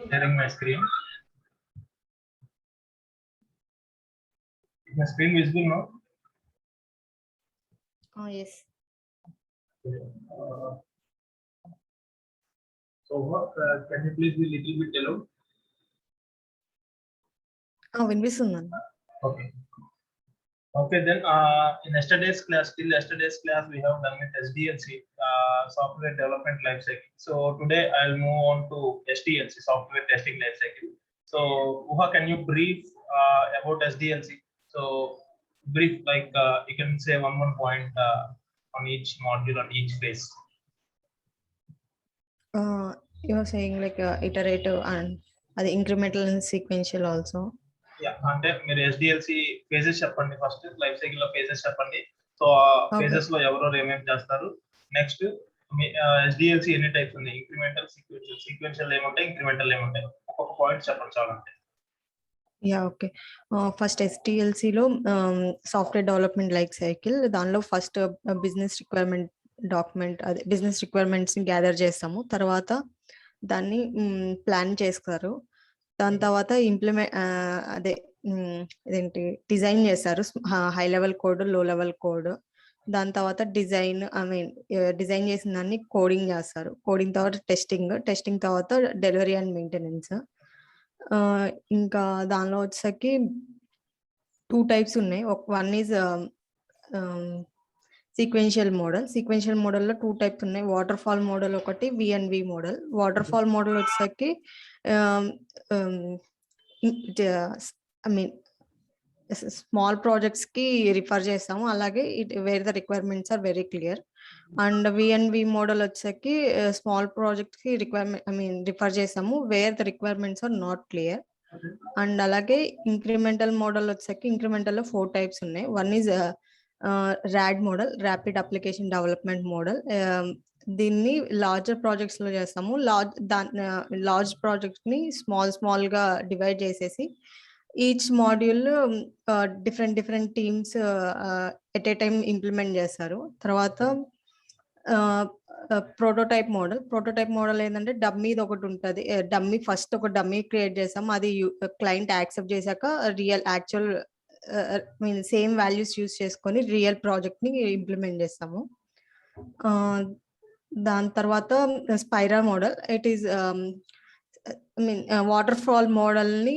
sharing my screen. Is my screen visible now? Oh, yes. So what can you please be little bit loud? వినిపిస్తుందండి. Okay. Okay, then in yesterday's class, we have done with SDLC, software development lifecycle. So today I'll move on to STLC, software testing lifecycle. So Uha, can you brief about SDLC? So brief, like you can say one point on each module, on each phase. You are saying like iterative and the incremental and sequential also. Yeah, అంటే మీరు SDLC phases చెప్పండి, first life cycle లో phases చెప్పండి. So phases లో ఎవరెవరు ఏమేమి చేస్తారు, next SDLC ఎన్ని టైప్స్ ఉన్నాయి, ఇంక్రిమెంటల్, సీక్వెన్షియల్ ఏముంటాయి, ఇంక్రిమెంటల్ ఏముంటాయి, ఒక్కొక్క పాయింట్ చెప్పండి చాలంటే. Yeah, okay. ఫస్ట్ SDLCలో సాఫ్ట్వేర్ డెవలప్మెంట్ లైఫ్ సైకిల్, దానిలో ఫస్ట్ బిజినెస్ రిక్వైర్మెంట్ డాక్యుమెంట్, అదే బిజినెస్ రిక్వైర్మెంట్స్ని గ్యాదర్ చేస్తాము. తర్వాత దాన్ని ప్లాన్ చేస్తారు. దాని తర్వాత ఇదేంటి డిజైన్ చేస్తారు, హై లెవెల్ కోడ్, లో లెవెల్ కోడ్. దాని తర్వాత డిజైన్ చేసిన దాన్ని కోడింగ్ చేస్తారు. కోడింగ్ తర్వాత టెస్టింగ్ తర్వాత డెలివరీ అండ్ మెయింటెనెన్స్. ఇంకా దానిలో వచ్చేసరికి 2 టైప్స్ ఉన్నాయి. వన్ ఈజ్ సీక్వెన్షియల్ మోడల్లో 2 టైప్స్ ఉన్నాయి. వాటర్ ఫాల్ మోడల్ ఒకటి, VNV మోడల్. వాటర్ ఫాల్ మోడల్ వచ్చేసరికి స్మాల్ ప్రాజెక్ట్స్ కి రిఫర్ చేస్తాము, అలాగే where the requirements are very clear. And VNV model వచ్చేసరికి స్మాల్ ప్రాజెక్ట్స్ కి రిఫర్ చేస్తాము, where the requirements are not clear. And అలాగే ఇంక్రిమెంటల్ మోడల్ వచ్చేసరికి ఇంక్రిమెంటల్ లో 4 టైప్స్ ఉన్నాయి. One is RAD model, rapid application development model. దీన్ని larger projects లో చేస్తాము. లార్జ్ ప్రాజెక్ట్స్ ని స్మాల్ గా డివైడ్ చేసేసి each module different teams at a time implement చేస్తారు. తర్వాత ప్రోటోటైప్ మోడల్ ఏంటంటే డమ్మీ ఒకటి ఉంటుంది. ఫస్ట్ ఒక డమ్మీ క్రియేట్ చేస్తాం, అది క్లయింట్ యాక్సెప్ట్ చేశాక యాక్చువల్ సేమ్ వాల్యూస్ యూస్ చేసుకొని రియల్ ప్రాజెక్ట్ ని ఇంప్లిమెంట్ చేస్తాము. దాని తర్వాత spiral model, it is water fall model ని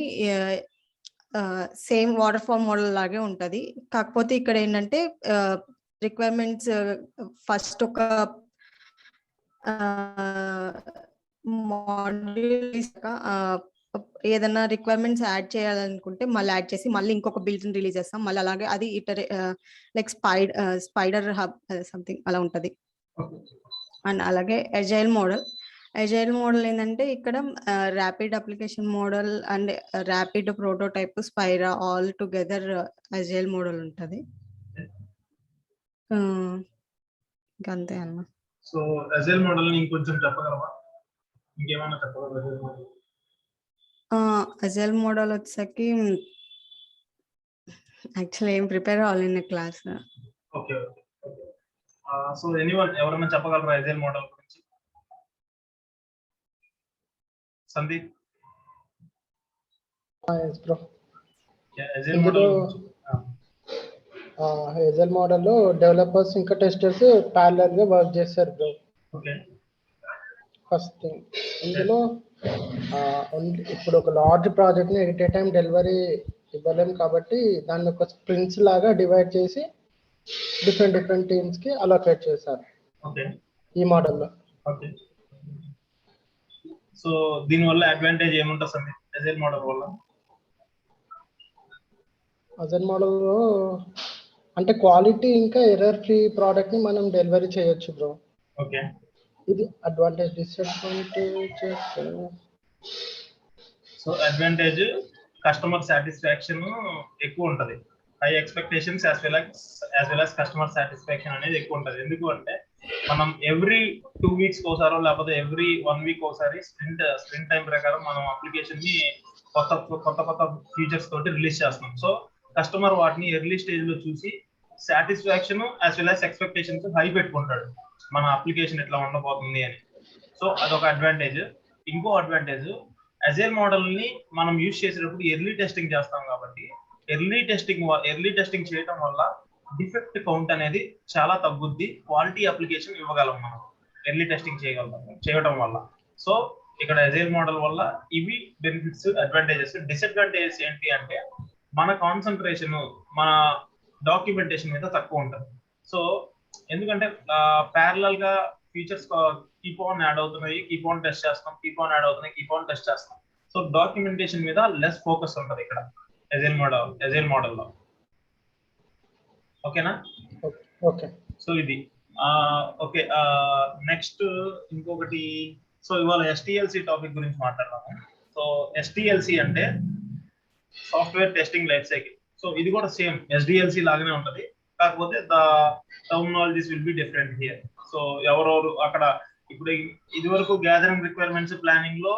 సేమ్ వాటర్ ఫాల్ మోడల్ లాగే ఉంటది. కాకపోతే ఇక్కడ ఏంటంటే రిక్వైర్మెంట్స్ ఫస్ట్ ఒక మాడ్యూల్ ఏదైనా రిక్వైర్మెంట్స్ యాడ్ చేయాలనుకుంటే మళ్ళీ యాడ్ చేసి మళ్ళీ ఇంకొక బిల్డ్ రిలీజ్ చేస్తాం. మళ్ళీ అలాగే అది లైక్ స్పైడర్ హబ్ సంథింగ్ అలా ఉంటది. అండ్ అలాగే అజైల్ మోడల్ ఏంటంటే ఇక్కడ rapid application model and rapid prototype, spiral all together agile model ఉంటది. అంతే అన్న. సో అజైల్ మోడల్ ని ఇంకొంచెం చెప్పగలవా, ఇంకేమైనా చెప్పగలవా? అజైల్ మోడల్ వచ్చేసరికి యాక్చువల్లీ ఏం ప్రిపేర్ అవ్వాలి క్లాస్. ఓకే. సో ఎవరైనా చెప్పగలరా అజైల్ మోడల్ గురించి? Sandeep. yes bro. Agile model లో డెవలపర్స్ ఇంకా టెస్టర్స్ ప్యారలల్ గా వర్క్ చేస్తారు బ్రో. ఓకే. ఫస్ట్ థింగ్ ఇందులో ఇప్పుడు ఒక లార్జ్ ప్రాజెక్ట్ ని ఎట్ ఏ టైం డెలివరీ ఇవ్వలేము కాబట్టి దాన్ని ఒక స్ప్రింట్స్ లాగా డివైడ్ చేసి డిఫరెంట్ టీమ్స్ కి అలొకేట్ చేశారు ఈ మోడల్లో. ఓకే. సో దీని వల్ల అడ్వాంటేజ్ ఏముంటుంది సార్ అజైల్ మోడల్ వల్ల? అజైల్ మోడల్లో అంటే క్వాలిటీ ఇంకా ఎర్రర్ ఫ్రీ ప్రోడక్ట్ ని మనం డెలివరీ చేయొచ్చు బ్రో. ఓకే. ఇది advantage. Disadvantage so advantage customer satisfaction ఎక్కువ ఉంటది, high expectations as well as customer satisfaction అనేది ఎక్కువ ఉంటది. ఎందుకు అంటే మనం ఎవ్రీ 2 weeks ఒకసారో లేకపోతే ఎవ్రీ 1 week ఒకసారి స్ప్రింట్ టైం ప్రకారం మనం అప్లికేషన్ ని కొత్త ఫీచర్స్ తోటి రిలీజ్ చేస్తున్నాం. సో కస్టమర్ వాటిని ఎర్లీ స్టేజ్ లో చూసి satisfaction as well as expectations high పెట్టుకుంటాడు, మన అప్లికేషన్ ఎట్లా ఉండబోతుంది అని. సో అదొక అడ్వాంటేజ్. ఇంకో అడ్వాంటేజ్ అజైల్ మోడల్ ని మనం యూజ్ చేసేటప్పుడు ఎర్లీ టెస్టింగ్ చేస్తాం కాబట్టి ఎర్లీ టెస్టింగ్ చేయడం వల్ల డిఫెక్ట్ కౌంట్ అనేది చాలా తగ్గుద్ది, క్వాలిటీ అప్లికేషన్ ఇవ్వగలం మనం ఎర్లీ టెస్టింగ్ చేయడం వల్ల. సో ఇక్కడ అజైల్ మోడల్ వల్ల ఇవి బెనిఫిట్స్, అడ్వాంటేజెస్. డిసడ్వాంటేజెస్ ఏంటి అంటే మన కాన్సన్ట్రేషన్ మన డాక్యుమెంటేషన్ మీద తక్కువ ఉంటుంది. సో ఎందుకంటే ప్యారలల్ గా ఫీచర్స్ కీప్ ఆన్ యాడ్ అవుతున్నాయి, కీప్ ఆన్ టెస్ట్ చేస్తాం, కీప్ ఆన్ యాడ్ అవుతున్నాయి, కీప్ ఆన్ టెస్ట్ చేస్తాం. సో డాక్యుమెంటేషన్ మీద లెస్ ఫోకస్ ఉంటుంది ఇక్కడ అజైల్ మోడల్లో. ఓకేనా? ఓకే. సో ఇది ఓకే. నెక్స్ట్ ఇంకొకటి, సో ఇవాళ STLC టాపిక్ గురించి మాట్లాడదాము. సో STLC అంటే software testing life cycle. So ఇది కూడా సేమ్ SDLC లాగానే ఉంటది, కాకపోతే the terminologies will be different here. So ఎవరెవరు అక్కడ ఇప్పుడు ఇది వరకు గ్యాదరింగ్ రిక్వైర్మెంట్స్ ప్లానింగ్ లో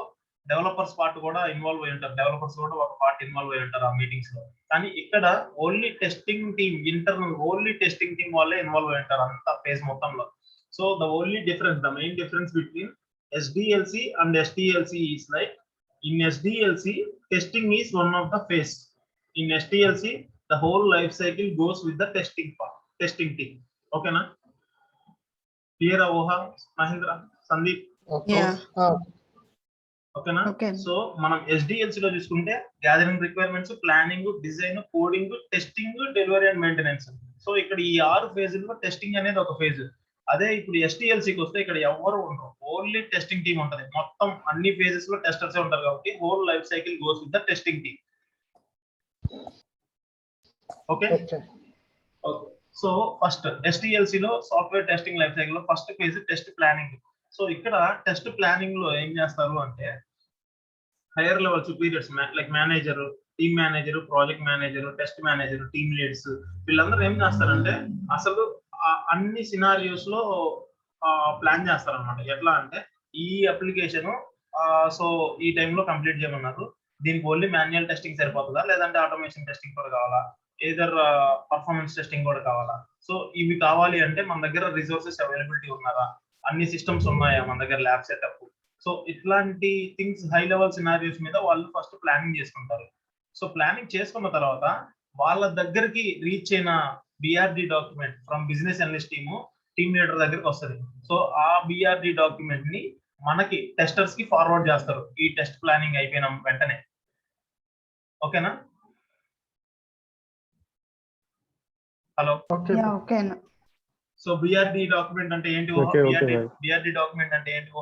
డెవలపర్స్ పార్ట్ కూడా ఇన్వాల్వ్ అయి ఉంటారు, డెవలపర్స్ కూడా ఒక పార్ట్ ఇన్వాల్వ్ అయి ఉంటారు ఆ మీటింగ్స్ లో. కానీ ఇక్కడ only testing team, internal only testing team వాళ్ళే ఇన్వాల్వ్ అయి ఉంటారు అంత ఫేజ్ మొత్తంలో. So the only difference, the main difference between SDLC and STLC is like in SDLC testing is one of the phase. In STLC the whole life cycle goes with the testing team. Okay na? Clear Oha, Mahindra, Sandeep? Okay. Yeah. Okay na? Okay. So మనం SDLC లో చూసుకుంటే gathering requirements, planning, design, coding, testing, delivery and maintenance. So ఇక్కడ ఈ 6 ఫేజ్లో testing అనేది ఒక phase. అదే ఇప్పుడు STLCకి వస్తే ఇక్కడ ఎవరు ఉండరు, ఓన్లీ టెస్టింగ్ టీమ్ ఉంటది. మొత్తం అన్ని ఫేజెస్ లో టెస్టర్స్ ఉంటారు కాబట్టి whole life cycle goes with the testing team. Okay. So first STLC లో సాఫ్ట్వేర్ టెస్టింగ్ లైఫ్ సైకిల్ లో first phase test planning. So ఇక్కడ టెస్ట్ ప్లానింగ్ లో ఏం చేస్తారు అంటే higher level superiors like manager, team manager, project manager, test manager, team leads వీళ్ళందరూ ఏం చేస్తారంటే అసలు అన్ని సినారియోస్ లో ప్లాన్ చేస్తారన్నమాట. ఎట్లా అంటే ఈ అప్లికేషన్ సో ఈ టైంలో కంప్లీట్ చేయమన్నారు, దీనికి ఓన్లీ మాన్యువల్ టెస్టింగ్ సరిపోతుందా లేదంటే ఆటోమేషన్ టెస్టింగ్ కూడా కావాలా, ఏదర్ పర్ఫార్మెన్స్ టెస్టింగ్ కూడా కావాలా, సో ఇవి కావాలి అంటే మన దగ్గర రిసోర్సెస్ అవైలబిలిటీ ఉన్నారా, అన్ని సిస్టమ్స్ ఉన్నాయా మన దగ్గర, ల్యాబ్ సెటప్. సో ఇట్లాంటి థింగ్స్ హై లెవెల్ సినారియోస్ మీద వాళ్ళు ఫస్ట్ ప్లానింగ్ చేసుకుంటారు. సో ప్లానింగ్ చేసుకున్న తర్వాత వాళ్ళ దగ్గరికి రీచ్ అయిన BRD document from business analyst team leader దగ్గరికి వస్తుంది. సో ఆ BRD డాక్యుమెంట్ ని మనకి టెస్టర్స్ కి ఫార్వర్డ్ చేస్తారు ఈ టెస్ట్ ప్లానింగ్ అయిపోయిన వెంటనే. ఓకేనా? హలో. ఓకేనా? సో BRD డాక్యుమెంట్ అంటే ఏంటి? BRD డాక్యుమెంట్ అంటే ఏంటి?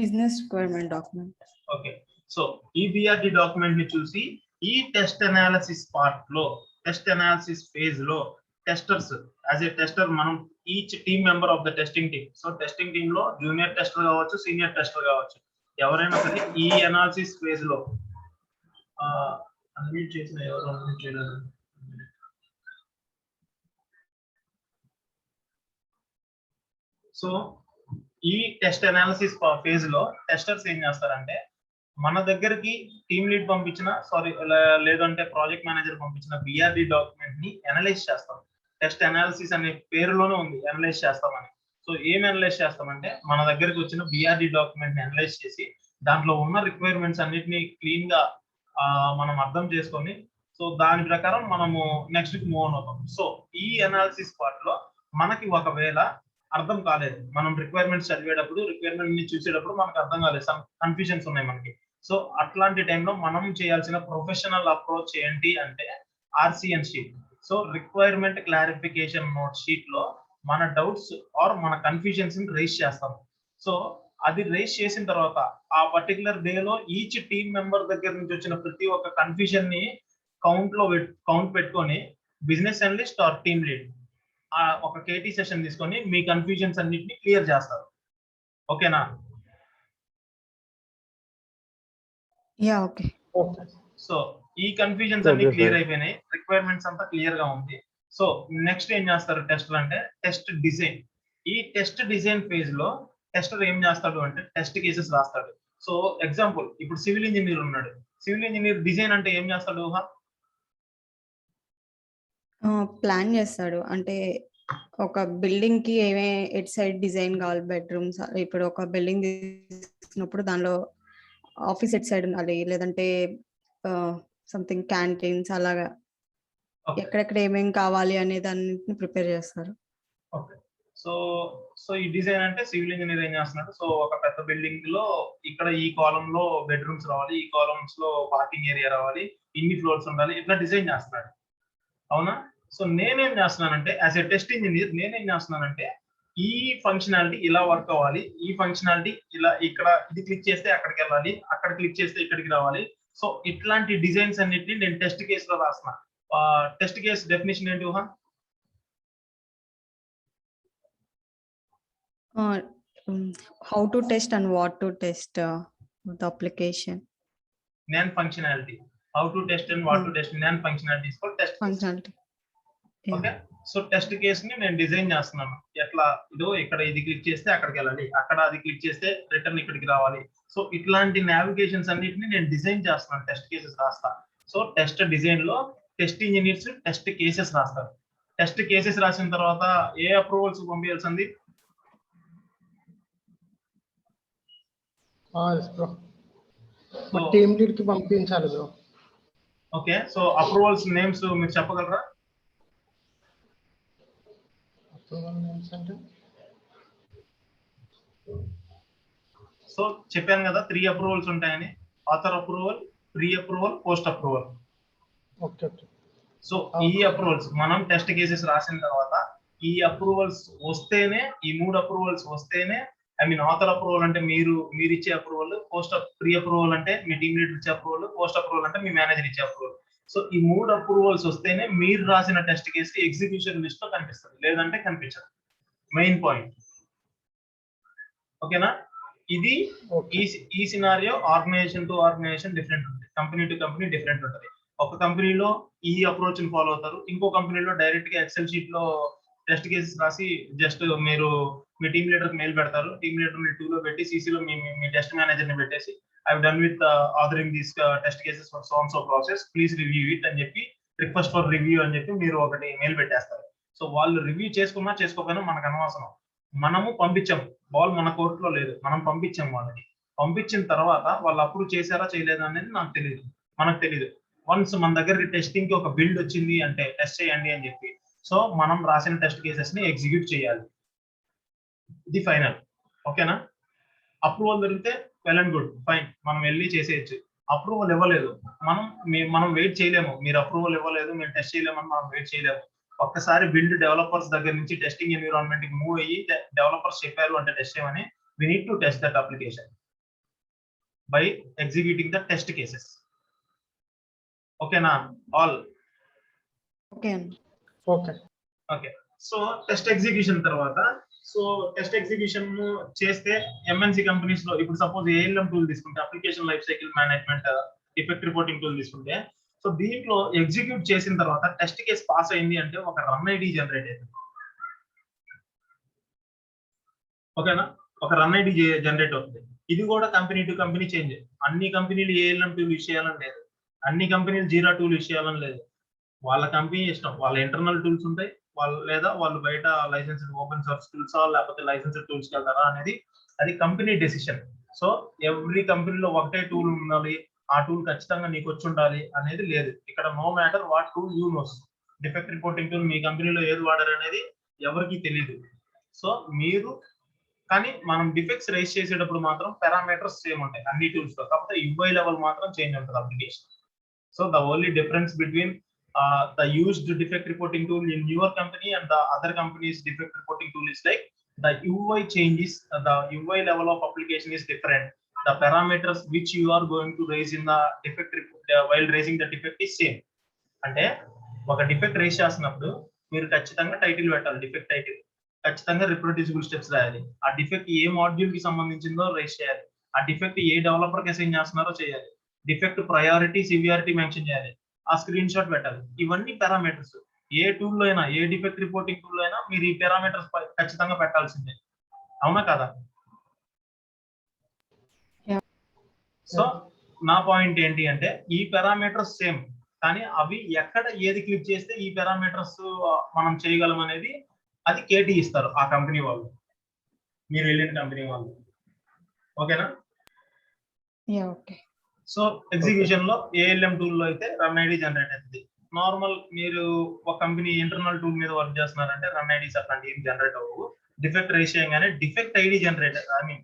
Business requirement document. Okay. So ఈ BRD డాక్యుమెంట్ ని చూసి ఈ టెస్ట్ అనాలిసిస్ పార్ట్ లో, టెస్ట్ అనాలిసిస్ ఫేజ్ లో టెస్టర్స్ యాజ్ ఏ టెస్టర్ మనం each team member of the testing team. So testing team లో జూనియర్ టెస్టర్ కావచ్చు, సీనియర్ టెస్టర్ కావచ్చు, ఎవరైనా సరే ఈ అనాలిసిస్ ఫేజ్ లో అన్మ్యూట్ చేసిన ఎవరు అన్మ్యూట్ చేయలేదు. సో ఈ టెస్ట్ అనాలిసిస్ ఫేజ్ లో టెస్టర్స్ ఏం చేస్తారంటే మన దగ్గరికి టీమ్ లీడ్ పంపించిన లేదంటే ప్రాజెక్ట్ మేనేజర్ పంపించిన BRD డాక్యుమెంట్ ని అనలైజ్ చేస్తాం. టెస్ట్ అనాలిసిస్ అనే పేరులోనే ఉంది అనలైజ్ చేస్తామని. సో ఏం అనలైజ్ చేస్తామంటే మన దగ్గరికి వచ్చిన BRD డాక్యుమెంట్ ని అనలైజ్ చేసి దాంట్లో ఉన్న రిక్వైర్మెంట్స్ అన్నిటిని క్లీన్ గా మనం అర్థం చేసుకొని సో దాని ప్రకారం మనము నెక్స్ట్ కి మూవ్ ఆన్ అవుతాం. సో ఈ అనాలిసిస్ పార్ట్ లో మనకి ఒకవేళ అర్థం కాలేదు, మనం రిక్వైర్మెంట్స్ చదివేటప్పుడు రిక్వైర్మెంట్ ని చూసేటప్పుడు మనకు అర్థం కాలేదు, సమ్ కన్ఫ్యూజన్స్ ఉన్నాయి మనకి. సో అట్లాంటి టైంలో మనం చేయాల్సిన ప్రొఫెషనల్ అప్రోచ్ ఏంటి అంటే RCN sheet. So requirement clarification note sheet లో మన డౌట్స్ ఆర్ మన కన్ఫ్యూజన్స్ ని రైజ్ చేస్తాం. సో అది రైజ్ చేసిన తర్వాత ఆ పర్టికులర్ డే లో ఈచ్ టీమ్ మెంబర్ దగ్గర నుంచి వచ్చిన ప్రతి ఒక్క కన్ఫ్యూజన్ ని కౌంట్ పెట్టుకొని business analyst or team lead ఒక KT సెషన్ తీసుకొని మీ కన్ఫ్యూజన్స్ అన్నిటిని క్లియర్ చేస్తారు. ఓకేనా? ఓకే. సో ఈ కన్ఫ్యూజన్స్ అన్ని క్లియర్ అయిపోయినాయి, రిక్వైర్మెంట్స్ అంతా క్లియర్ గా ఉంది. సో నెక్స్ట్ ఏం చేస్తారు టెస్టర్ అంటే టెస్ట్ డిజైన్. ఈ టెస్ట్ డిజైన్ ఫేజ్ లో టెస్టర్ ఏం చేస్తాడు అంటే టెస్ట్ కేసెస్ రాస్తాడు. సో ఎగ్జాంపుల్ ఇప్పుడు సివిల్ ఇంజనీర్ ఉన్నాడు, సివిల్ ఇంజనీర్ డిజైన్ అంటే ఏం చేస్తాడు? ప్లాన్ చేస్తాడు. అంటే ఒక బిల్డింగ్ కి ఎట్ సైడ్ డిజైన్ కావాలి, బెడ్రూమ్స్. ఇప్పుడు ఒక బిల్డింగ్ తీసుకున్నప్పుడు దానిలో ఆఫీస్ ఎట్ సైడ్ ఉండాలి, లేదంటే సంథింగ్ క్యాంటీన్స్ అలాగా ఎక్కడెక్కడ ఏమేం కావాలి అనేది అన్నింటిని ప్రిపేర్ చేస్తారు. ఓకే. సో సో ఈ డిజైన్ అంటే సివిల్ ఇంజనీర్ ఏం చేస్తున్నాడు, సో ఒక పెద్ద బిల్డింగ్ లో ఇక్కడ ఈ కాలం లో బెడ్రూమ్స్ రావాలి, ఈ కాలమ్స్ లో పార్కింగ్ ఏరియా రావాలి, ఇన్ని ఫ్లోర్స్ ఉండాలి, ఇట్లా డిజైన్ చేస్తున్నాడు. అవునా? సో నేనేం చేస్తున్నానంటే యాజ్ ఎ టెస్ట్ ఇంజనీర్ నేనేం చేస్తున్నానంటే ఈ ఫంక్షనాలిటీ ఇలా వర్క్ అవ్వాలి, ఈ ఫంక్షనాలిటీ ఇలా ఇక్కడ ఇది క్లిక్ చేస్తే అక్కడికి వెళ్ళాలి, అక్కడ క్లిక్ చేస్తే ఇక్కడికి రావాలి. సో ఇట్లాంటి డిజైన్స్ అన్నిటిని నేను టెస్ట్ కేసులో రాస్తున్నా. టెస్ట్ కేసు డెఫినేషన్ ఏంటి ఊహ? How to test and what to test the application. Non functionality. How to test and what to test. Non functionality is called test functionality. Yeah. Okay. So test case ని నేను design చేస్తున్నాను. ఎట్లా ఇదో ఇక్కడ ఇది click చేస్తే అక్కడికి వెళ్ళాలి, అక్కడ అది క్లిక్ చేస్తే రిటర్న్ ఇక్కడికి రావాలి. సో ఇట్లాంటి నావిగేషన్స్ అన్నిటిని నేను డిజైన్ చేస్తున్నాను, టెస్ట్ కేసెస్ రాస్తా. సో టెస్ట్ డిజైన్ లో టెస్ట్ ఇంజనీర్స్ టెస్ట్ కేసెస్ రాస్తారు. టెస్ట్ కేసెస్ రాసిన తర్వాత ఏ అప్రూవల్స్ పంపించాల్సింది? టీమ్ లీడ్ కి పంపించాలి bro. Okay. So approvals names మీరు చెప్పగలరా? అప్రూవల్ నేమ్స్ అంటే సో చెప్పాను కదా 3 అప్రూవల్స్ ఉంటాయని. Author approval, pre approval, post approval. Okay okay. So ఈ అప్రూవల్స్ మనం టెస్ట్ కేసెస్ రాసిన తర్వాత ఈ అప్రూవల్స్ వస్తేనే, ఈ 3 అప్రూవల్స్ వస్తేనే, ఐ మీన్ ఆథర్ అప్రూవల్ అంటే మీరు ఇచ్చే అప్రూవల్, ప్రీ అప్రూవల్ అంటే మీ టీమ్ లీడర్ ఇచ్చే అప్రూవల్, పోస్ట్ అప్రూవల్ అంటే మీ మేనేజర్ ఇచ్చే అప్రూవల్. సో ఈ 3 అప్రూవల్స్ వస్తేనే మీరు రాసిన టెస్ట్ కేసు ఎగ్జిక్యూషన్ లిస్ట్ లో కనిపిస్తుంది, లేదంటే కనిపించదు. Main point. ఓకేనా? ఇది ఈ scenario organisation to organisation different ఉంటుంది, కంపెనీ టు కంపెనీ డిఫరెంట్ ఉంటుంది. ఒక కంపెనీలో ఈ అప్రోచ్ ని ఫాలో అవుతారు, ఇంకో కంపెనీలో డైరెక్ట్ గా ఎక్సెల్ షీట్ లో టెస్ట్ కేసెస్ రాసి జస్ట్ మీరు మీ టీమ్ లీడర్ మెయిల్ పెడతారు, టీమ్ లీడర్ మీ టూలో పెట్టి సిసిలో మీ టెస్ట్ మేనేజర్ ని పెట్టేసి I done with authoring these test cases for so and so process, please review it అని చెప్పి, రిక్వెస్ట్ ఫర్ రివ్యూ అని చెప్పి మీరు ఒకటి మెయిల్ పెట్టేస్తారు. సో వాళ్ళు రివ్యూ చేసుకున్నా చేసుకోకపోయినా మనకు అనవసరం, మనము పంపించాము, బాల్ మన కోర్టులో లేదు, మనం పంపించాము వాళ్ళకి. పంపించిన తర్వాత వాళ్ళు అప్రూవ్ చేశారా చేయలేదా అనేది మనకు తెలియదు. వన్స్ మన దగ్గరికి టెస్టింగ్ కి ఒక బిల్డ్ వచ్చింది అంటే టెస్ట్ చేయండి అని చెప్పి, సో మనం రాసిన టెస్ట్ కేసెస్ ని ఎగ్జిక్యూట్ చేయాలి. ఇది ఫైనల్. ఓకేనా? అప్రూవల్ దొరికితే వెల్ అండ్ గుడ్, ఫైన్, మనం వెళ్ళి చేసేయచ్చు. అప్రూవల్ ఇవ్వలేదు, మనం వెయిట్ చేయలేము. మీరు అప్రూవల్ ఇవ్వలేదు, మేము టెస్ట్ చేయలేమని మనం వెయిట్ చేయలేము. ఒక్కసారి బిల్డ్ డెవలపర్స్ దగ్గర నుంచి టెస్టింగ్ ఎన్విరాన్మెంట్ కి మూవ్ అయ్యి డెవలపర్స్ చెప్పారు అంటే టెస్ట్ చేయమని, we need to test that application by executing the test cases. Okay na all? Okay. So test execution tarvata, so test execution cheste MNC companies lo ippudu suppose ALM tool తీసుకుంటే application life cycle management defect reporting tool తీసుకుంటే, so దీంట్లో execute చేసిన తర్వాత test case pass అయింది అంటే ఒక run ID generate అవుతుంది. ఓకేనా? ఒక రన్ ఐడి జనరేట్ అవుతుంది. ఇది కూడా కంపెనీ టు కంపెనీ చేంజ్. అన్ని కంపెనీలు ఏఎల్ఎం టూల్ యూజ్ చేయాలని లేదు, అన్ని కంపెనీలు జీరా టూల్ యూజ్ చేయాలని లేదు. వాళ్ళ కంపెనీ ఇష్టం, వాళ్ళ ఇంటర్నల్ టూల్స్ ఉంటాయి, వాళ్ళు బయట లైసెన్స్డ్ ఓపెన్ సోర్స్ టూల్స్ లేకపోతే లైసెన్స్డ్ టూల్స్ కి వెళ్తారా అనేది అది కంపెనీ డెసిషన్. సో ఎవ్రీ కంపెనీలో ఒకటే టూల్ ఉండాలి, ఆ టూల్ ఖచ్చితంగా నీకు వచ్చి ఉండాలి అనేది లేదు. ఇక్కడ no matter what tool you knows. Defect reporting tool మీ కంపెనీలో ఏది వాడారు అనేది ఎవరికి తెలియదు. సో మీరు కానీ మనం డిఫెక్ట్స్ రైజ్ చేసేటప్పుడు మాత్రం పారామీటర్స్ సేమ్ ఉంటాయి అన్ని టూల్స్ లో, కాకపోతే యూఐ లెవెల్ మాత్రం చేంజ్ ఉంటుంది application. So the only difference between the used defect reporting tool in your company and the other company's defect reporting tool is like the UI changes, the UI level of application is different. The parameters which you are going to raise in the defect report while raising the defect is same. అంటే ఒక defect rise చేసినప్పుడు మీరు ఖచ్చితంగా title పెట్టాలి, defect title, ఖచ్చితంగా రిప్రొడ్యూసిబుల్ steps రాయాలి, ఆ defect ఏ module కి సంబంధించిందో రైజ్ చేయాలి, ఆ డిఫెక్ట్ ఏ డెవలపర్ కి అసైన్ చేస్తున్నారో చేయాలి, డిఫెక్ట్ ప్రయారిటీ సివియారిటీ మెన్షన్ చేయాలి, ఆ స్క్రీన్ షాట్ పెట్టాలి. ఇవన్నీ పారామీటర్స్. ఏ టూల్లో అయినా, ఏ డిఫెక్ట్ రిపోర్టింగ్ టూల్ అయినా మీరు ఈ పారామీటర్స్ ఖచ్చితంగా పెట్టాల్సిందే. అవునా కదా? సో నా పాయింట్ ఏంటి అంటే ఈ పారామీటర్స్ సేమ్, కానీ అవి ఎక్కడ ఏది క్లిక్ చేస్తే ఈ పారామీటర్స్ మనం చేయగలం అనేది అది కేటీ ఇస్తారు ఆ కంపెనీ వాళ్ళు, మీరు వెళ్ళిన కంపెనీ వాళ్ళు. ఓకేనా? ఓకే. సో ఎగ్జిక్యూషన్ లో ఏఎల్ఎం టూల్ లో అయితే రన్ ఐడి జనరేట్ అవుతుంది. నార్మల్ మీరు ఒక కంపెనీ ఇంటర్నల్ టూల్ మీద వర్క్ చేస్తున్నారంటే రన్ ఐడీస్ అట్లాంటి ఏం జనరేట్ అవ్వవు. డిఫెక్ట్ రేస్ చేయగానే defect ID generate, I mean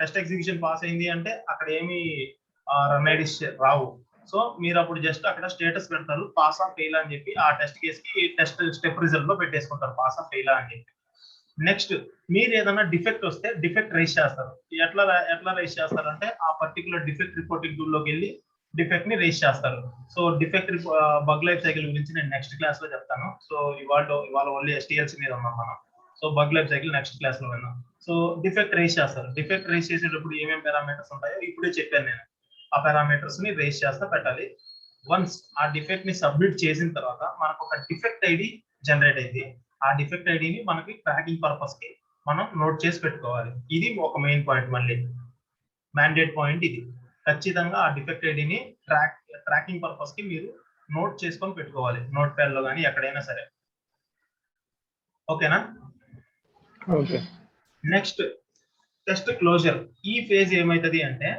test execution pass అయింది అంటే అక్కడ ఏమి రన్ ఐడీస్ రావు. సో మీరు అప్పుడు జస్ట్ అక్కడ స్టేటస్ పెడతారు, పాస్ ఆఫ్ ఫెయిల్ అని చెప్పి ఆ టెస్ట్ కేస్ కి టెస్ట్ స్టెప్ రిజల్ట్ లో పెట్టేసుకుంటారు పాస్ ఆఫ్ ఫెయిల్ అని చెప్పి. నెక్స్ట్ మీరు ఏదైనా డిఫెక్ట్ వస్తే డిఫెక్ట్ రైజ్ చేస్తారు. ఎట్లా రైజ్ చేస్తారంటే ఆ పర్టికులర్ డిఫెక్ట్ రిపోర్టింగ్ టూల్ లోకి వెళ్ళి డిఫెక్ట్ ని రైజ్ చేస్తారు. So defect bug life cycle గురించి నేను నెక్స్ట్ క్లాస్ లో చెప్తాను. సో ఇవాళ ఓన్లీ STLC మీద ఉన్నాం మనం. So bug life cycle next class లో విన్నాం. సో డిఫెక్ట్ రైజ్ చేస్తారు. డిఫెక్ట్ రైజ్ చేసేటప్పుడు ఏమేమి పారామీటర్స్ ఉంటాయో ఇప్పుడే చెప్పాను నేను. ఆ పారామీటర్స్ ని రైజ్ చేస్తా పెట్టాలి. వన్స్ ఆ డిఫెక్ట్ ని సబ్మిట్ చేసిన తర్వాత మనకు ఒక డిఫెక్ట్ ఐడి జనరేట్ అయింది. ఆ డిఫెక్ట్ ఐడిని మనకి ట్రాకింగ్ పర్పస్ కి మనం నోట్ చేసి పెట్టుకోవాలి. ఇది ఒక మెయిన్ పాయింట్, మళ్ళీ మ్యాండేట్ పాయింట్ ఇది. ఖచ్చితంగా ఆ డిఫెక్ట్ ఐడిని ట్రాకింగ్ పర్పస్ కి మీరు నోట్ చేసుకొని పెట్టుకోవాలి, నోట్ ప్యాడ్ లో కానీ ఎక్కడైనా సరే. ఓకేనా? ఓకే. Next test closure. ఈ ఫేజ్ ఏమైతుంది అంటే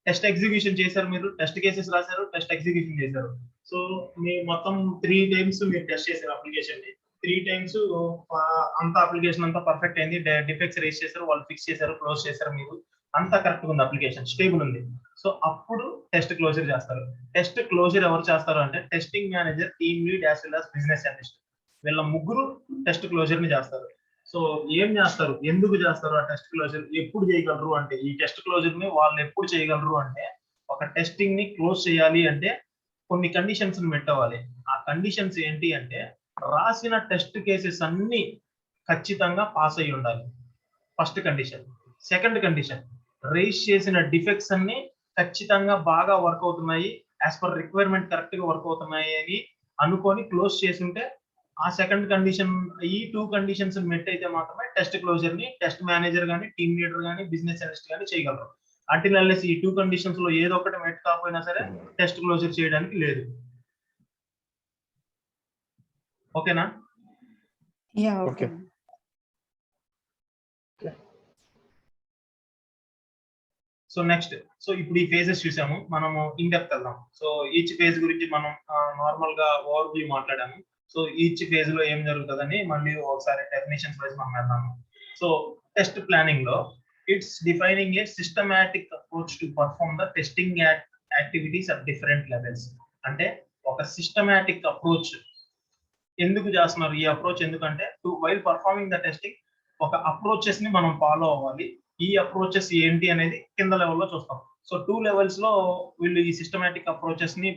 టెస్ట్ ఎగ్జిక్యూషన్ చేశారు, మీరు టెస్ట్ కేసెస్ రాశారు, టెస్ట్ ఎగ్జిక్యూషన్ చేశారు. సో మీ మొత్తం 3 times మీరు టెస్ట్ చేశారు అప్లికేషన్ ని. 3 times అంతా అప్లికేషన్ అంతా పర్ఫెక్ట్ అయింది, డిఫెక్ట్స్ రేస్ చేశారు, వాళ్ళు ఫిక్స్ చేశారు, క్లోజ్ చేశారు, మీరు అంతా కరెక్ట్ ఉంది, అప్లికేషన్ స్టేబుల్ ఉంది. సో అప్పుడు టెస్ట్ క్లోజర్ చేస్తారు. టెస్ట్ క్లోజర్ ఎవరు చేస్తారు అంటే testing manager, team lead as well as business analyst, వీళ్ళ ముగ్గురు టెస్ట్ క్లోజర్ ని చేస్తారు. సో ఏం చేస్తారు, ఎందుకు చేస్తారు ఆ టెస్ట్ క్లోజర్, ఎప్పుడు చేయగలరు అంటే ఈ టెస్ట్ క్లోజర్ ని వాళ్ళు ఎప్పుడు చేయగలరు అంటే ఒక టెస్టింగ్ ని క్లోజ్ చేయాలి అంటే కొన్ని కండిషన్స్ ని పెట్టవాలి. ఆ కండిషన్స్ ఏంటి అంటే రాసిన టెస్ట్ కేసెస్ అన్ని ఖచ్చితంగా పాస్ అయి ఉండాలి, first condition. Second condition, raise చేసిన డిఫెక్ట్స్ అన్ని ఖచ్చితంగా బాగా వర్క్ అవుతున్నాయి, యాజ్ పర్ రిక్వైర్మెంట్ కరెక్ట్ గా వర్క్ అవుతున్నాయి అని అనుకొని క్లోజ్ చేసి ఉంటే ఆ సెకండ్ కండిషన్, ఈ 2 కండిషన్స్ మెట్ అయితే మాత్రమే టెస్ట్ క్లోజర్ ని టెస్ట్ మేనేజర్ గానీ, టీమ్ లీడర్ గానీ, బిజినెస్ అనలిస్ట్ గానీ చేయగలరు. అంటిల్ ఈ 2 కండిషన్స్ లో ఏదో ఒకటి మెట్ కాకపోయినా సరే టెస్ట్ క్లోజర్ చేయడానికి లేదు. ఓకేనా? ఓకే. సో నెక్స్ట్, సో ఇప్పుడు ఈ ఫేజెస్ చూసాము, మనము ఇన్ డెప్త్ వెళ్దాం. సో ఈచ్ ఫేజ్ గురించి మనం నార్మల్ గా ఓవర్ వ్యూ మాట్లాడాము. సో ఈచ్ ఫేజ్ లో ఏం జరుగుతుందని మళ్ళీ ఒకసారి డెఫినేషన్స్ వైజ్ మనం వెళ్దాము. సో టెస్ట్ ప్లానింగ్ లో it's defining A systematic approach to perform the testing activities at different levels. అంటే ఒక సిస్టమాటిక్ అప్రోచ్ ఎందుకు చేస్తున్నారు, ఈ అప్రోచ్ ఎందుకంటే వైల్ పర్ఫార్మింగ్ ద టెస్టింగ్ ఒక అప్రోచెస్ ని మనం ఫాలో అవ్వాలి. ఈ అప్రోచెస్ ఏంటి అనేది కింద లెవెల్లో చూస్తాం. సో 2 levels లో వీళ్ళు ఈ సిస్టమాటిక్ అప్రోచెస్ ని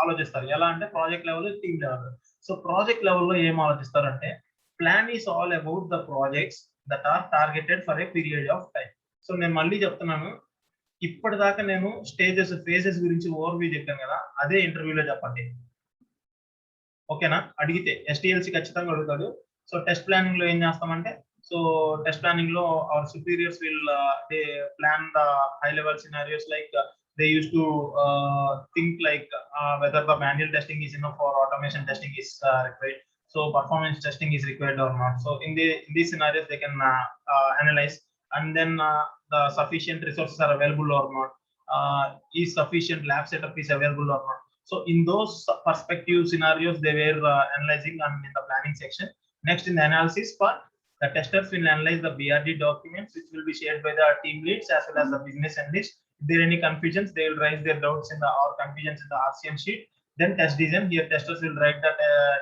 ఆలోచిస్తారు. ఎలా అంటే project level, team level. So project లెవెల్లో ఏం ఆలోచిస్తారంటే plan is all about the projects that are targeted for a period of time. So నేను మళ్ళీ చెప్తున్నాను, ఇప్పటిదాకా నేను స్టేజెస్, ఫేజెస్ గురించి ఓవర్ వ్యూ చెప్పాను కదా, అదే ఇంటర్వ్యూలో చెప్పండి. ఓకేనా? అడిగితే STLC ఖచ్చితంగా అడుగుతాడు. సో టెస్ట్ ప్లానింగ్ లో ఏం చేస్తామంటే, సో టెస్ట్ ప్లానింగ్ లో hour superiors will they plan the high level scenarios, like they used to think like whether the manual testing is enough or automation testing is required, so performance testing is required or not. So in these scenarios they can analyze, and then the sufficient resources are available or not, is sufficient lab setup is available or not. So in those perspective scenarios they were analyzing and in the planning section. Next, in the analysis part, the testers will analyze the BRD documents which will be shared by the team leads as well as the business analysts. If there are any confusions, they will raise their doubts or confusions in the RCM sheet. Then test design, here testers will write the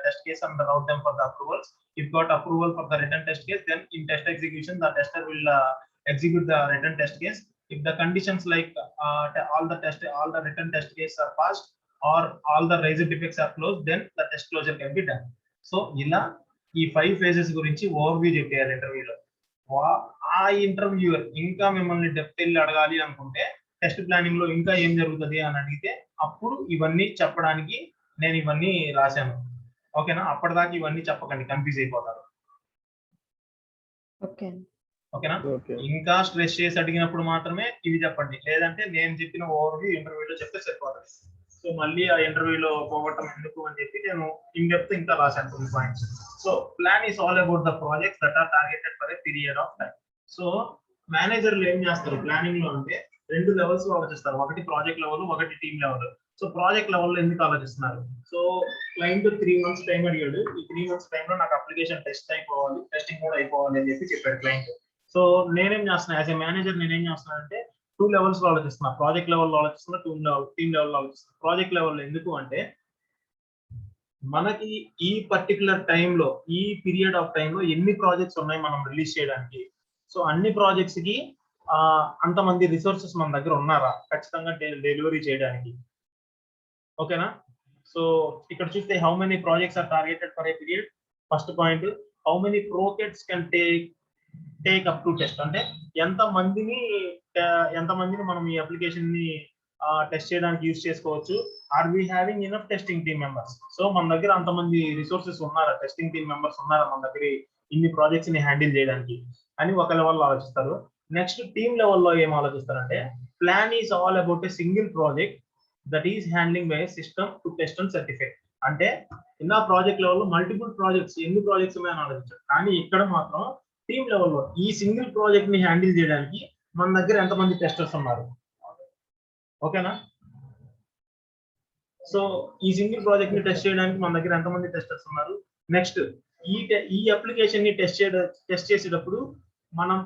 test case and route them for the approvals. If got approval for the written test case, then in test execution the tester will execute the written test case. If the conditions like all the written test cases are passed or all the raised defects are closed, then the test closure can be done. So ila ఈ 5 phases గురించి over view చెప్పారు ఇంటర్వ్యూలో. ఆ interviewer ఇంకా మిమ్మల్ని depth వెళ్ళి అడగాలి అనుకుంటే టెస్ట్ ప్లానింగ్ లో ఇంకా ఏం జరుగుతుంది అని అడిగితే అప్పుడు ఇవన్నీ చెప్పడానికి నేను ఇవన్నీ రాశాను. ఓకేనా? అప్పటిదాకా ఇవన్నీ చెప్పకండి, కన్ఫ్యూజ్ అయిపోతారు. ఓకేనా? ఇంకా స్ట్రెస్ చేసి అడిగినప్పుడు మాత్రమే ఇవి చెప్పండి, లేదంటే నేను చెప్పిన ఓవర్ వ్యూ ఇంటర్వ్యూలో చెప్తే సరిపోతుంది. సో మళ్ళీ ఆ ఇంటర్వ్యూలో పోగొట్టడం ఎందుకు అని చెప్పి నేను ఇన్ డెప్త్ ఇంకా రాశాను కొన్ని points. So plan is all about the projects that are targeted for a period of time. So మేనేజర్లు ఏం చేస్తారు ప్లానింగ్ లో అంటే 2 లెవెల్స్ లో ఆలోచిస్తారు, ఒకటి ప్రాజెక్ట్ లెవెల్, ఒకటి team level. So project level లో ఎందుకు ఆలోచిస్తున్నారు? సో క్లయింట్ 3 months టైం అడిగాడు. ఈ 3 months టైంలో నాకు అప్లికేషన్ టెస్టింగ్ కూడా అయిపోవాలి అని చెప్పాడు క్లయింట్. సో నేనేం చేస్తున్నా, యాజ్ ఎ మేనేజర్ నేనేం చేస్తున్నా అంటే 2 levels లో ఆలోచిస్తున్నా, ప్రాజెక్ట్ లెవెల్ లో ఆలోచిస్తున్నా, టీమ్ లెవెల్ లో ఆలోచిస్తున్నా. ప్రాజెక్ట్ లెవెల్ లో ఎందుకు అంటే మనకి ఈ పర్టికులర్ టైంలో, ఈ పీరియడ్ ఆఫ్ టైంలో ఎన్ని ప్రాజెక్ట్స్ ఉన్నాయి మనం రిలీజ్ చేయడానికి. సో అన్ని ప్రాజెక్ట్స్ కి అంతమంది రిసోర్సెస్ మన దగ్గర ఉన్నారా ఖచ్చితంగా డెలివరీ చేయడానికి. ఓకేనా? సో ఇక్కడ చూస్తే how many projects are targeted for a period. First point, how many projects can take up to test, అంటే ఎంతమందిని మనం ఈ అప్లికేషన్ ని టెస్ట్ చేయడానికి యూజ్ చేసుకోవచ్చు. Are we having enough testing team members. So మన దగ్గర అంతమంది రిసోర్సెస్ ఉన్నారా, టెస్టింగ్ టీమ్ మెంబర్స్ ఉన్నారా మన దగ్గర ఇన్ని ప్రాజెక్ట్స్ ని హ్యాండిల్ చేయడానికి అని ఒక లెవెల్లో ఆలోచిస్తారు. నెక్స్ట్ టీమ్ లెవెల్లో ఏం ఆలోచిస్తారంటే plan is all about a single project that is handling by system to test and certify. అంటే ఇన్న ప్రాజెక్ట్ లెవెల్లో మల్టిపుల్ ప్రాజెక్ట్స్, ఎన్ని ప్రాజెక్ట్స్ ఉన్నాయని ఆలోచించారు. కానీ ఇక్కడ మాత్రం టీమ్ లెవెల్లో ఈ సింగిల్ ప్రాజెక్ట్ ని హ్యాండిల్ చేయడానికి మన దగ్గర ఎంతమంది టెస్టర్స్ ఉన్నారు. ఓకేనా? సో ఈ సింగిల్ ప్రాజెక్ట్ ని టెస్ట్ చేయడానికి మన దగ్గర ఎంతమంది టెస్టర్స్ ఉన్నారు. నెక్స్ట్ ఈ అప్లికేషన్ ని టెస్ట్ చేసేటప్పుడు